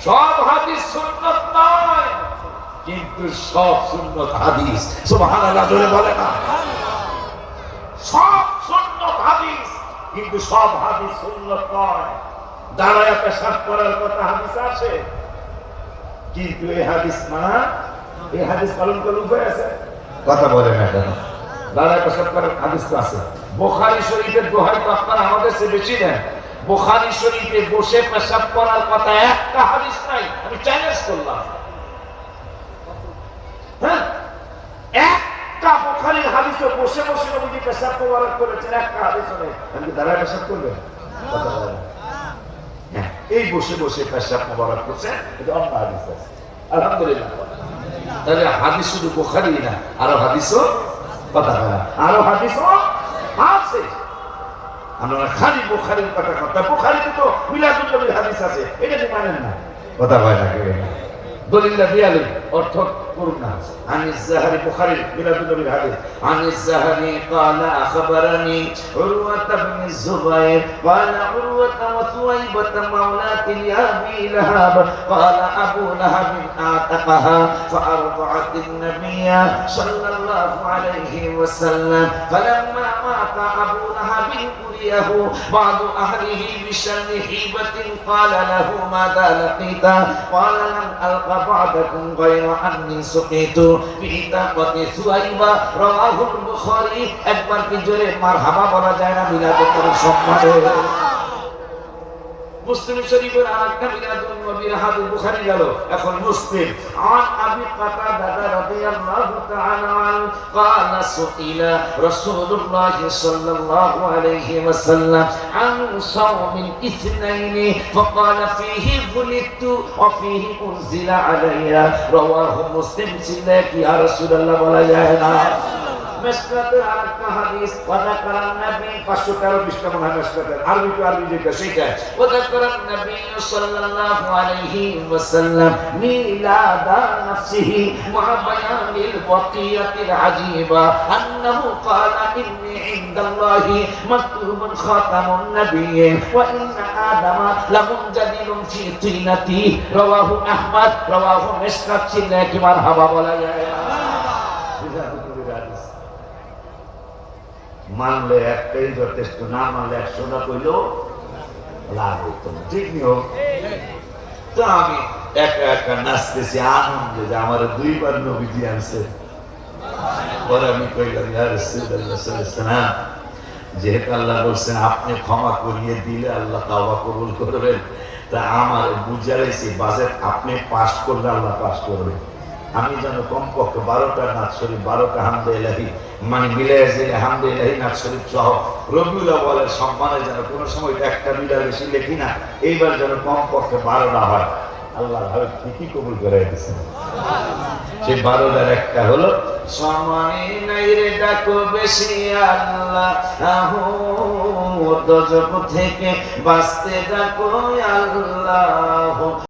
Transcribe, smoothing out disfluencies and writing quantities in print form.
সব হাদিস সুন্নাত নয়, কিন্তু সব সুন্নাত হাদিস। সুবহানাল্লাহ জোরে বলে না। সব সুন্নাত হাদিস, কিন্তু সব হাদিস সুন্নাত নয়। দাঁড়ায় পেশাব করার কথা হাদিস আছে, কিন্তু এই হাদিস না, এই হাদিস পালন করার উপায় আছে? কথা বলে না কেন? দাঁড়ায় পেশাব করার হাদিস তো আছে। বুখারী শরীফের দোহাই তো আপনারা আমাদের চেয়ে বেশি দেন। বুখারী শরীফে বসে পেশাব করার কথা একটা হাদিস নাই। আমি চ্যালেঞ্জ করলাম, হ্যাঁ, একটা বুখারীর হাদিসে বসে বসে নবীজি পেশাব মোবারক করেছেন, একটা হাদিস নেই। আপনি দাঁড়ায় পেশাব করবেন? কথা বলে না। হ্যাঁ, এই বসে বসে পেশাব মোবারক করছেন, এটা অন্য হাদিস আছে। আলহামদুলিল্লাহ। তাহলে হাদিস শুধু বুখারী না, আরো হাদিসও, কথা বলে না, আরো হাদিসও আছে। আমরা খালি বুখারীর কথা কথা, বুখারীতে তো মিলাদুন নবীর হাদিস আছে, এটা কি মানেন না? কথা বলে না কেন? দলিল দিয়ালে অর্থ করুন না। আনিস যাহারি বুখারী মিলাদুন নবীর হাদিস। আনিস যাহারি قال اخبرني عروة بن الزبير قال عروة وثويبة مولات لأبي لهب قال أبو لهب أعتقها فأرضعت النبي صلى الله عليه وسلم فلما مات أبو لهب قريه بعض أهله بشر هيبة قال له ماذا لقيت قال لم ألق بعدكم غير أني سقيت بإطاقة ثويبة رواه البخاري। একবার কি জোরে মারহাবা বলা যায় না মিলাদুন সম্মানে? মুসলিম শরীফের আরেকটা মিলাদুন নবীর হাদিস বুখারী গেল, এখন মুসলিম। আন আবি কাতাদা রাদিয়াল্লাহু তাআলা আনহু قال سئل رسول الله صلى الله عليه وسلم عن صوم الاثنين فقال فيه ولدت وفيه انزل علي رواه مسلم। يا رسول الله বলা যায় না? মেসকাতের আরেকটা হাদিস, ওয়াযাকারান নবী 513 পৃষ্ঠা মনে হয় মেসকাতের, আরবি তো আরবি যেটা সেটা। ওয়াযাকারান নবী সাল্লাল্লাহু আলাইহি ওয়াসাল্লাম মিলাদা নাফসিহি মা বায়ানিল ওয়াকিয়াতিল আজিবা আন্নাহু ক্বালা ইন্নী ইনদাল্লাহি মাকতুবুন খাতামুন নবিয়্যিন ওয়া ইন্না আদামা লামুনজাদিলুন ফি তিনাতি রাওয়াহু আহমদ রাওয়াহু মেসকাত। চিল্লায়ে কি মারহাবা বলা যায়? মানলে একটাই যথেষ্ট, না মানলে 100টা কইলেও লাভ হইতো না, ঠিক নিও। তো আমি একা একা নাচতেছি আনন্দে যে আমার 2বার নবীজি আনছে। পরে আমি কইলাম ইয়া রাসূলুল্লাহ সাল্লাল্লাহু আলাইহি ওয়াসাল্লাম, যেহেতু আল্লাহ বলছেন আপনি ক্ষমা করিয়ে দিলে আল্লাহ তাওবা কবুল করবেন, তা আমার বুঝাইছি বাজেট আপনি পাস করলে আল্লাহ পাস করবে। আমি যেন কমপক্ষে 12টা নাচ শরীফ, 12টা হামদে ইলাহি মানে মিলে যে হামদে ইলাহি নাচ শরীফ সহ রবিউল আউয়ালের সম্মানে যেন কোনো সময় একটা মিলা বেশি লেখি না, এইবার যেন কমপক্ষে 12টা হয়। আল্লাহ ভাবে ঠিকই কবুল করে দিয়েছেন। সেই 12টার একটা হলো সময় নাই রে ডাকো বেশি আল্লাহ, দোজখ থেকে বাঁচতে ডাকো আল্লাহ।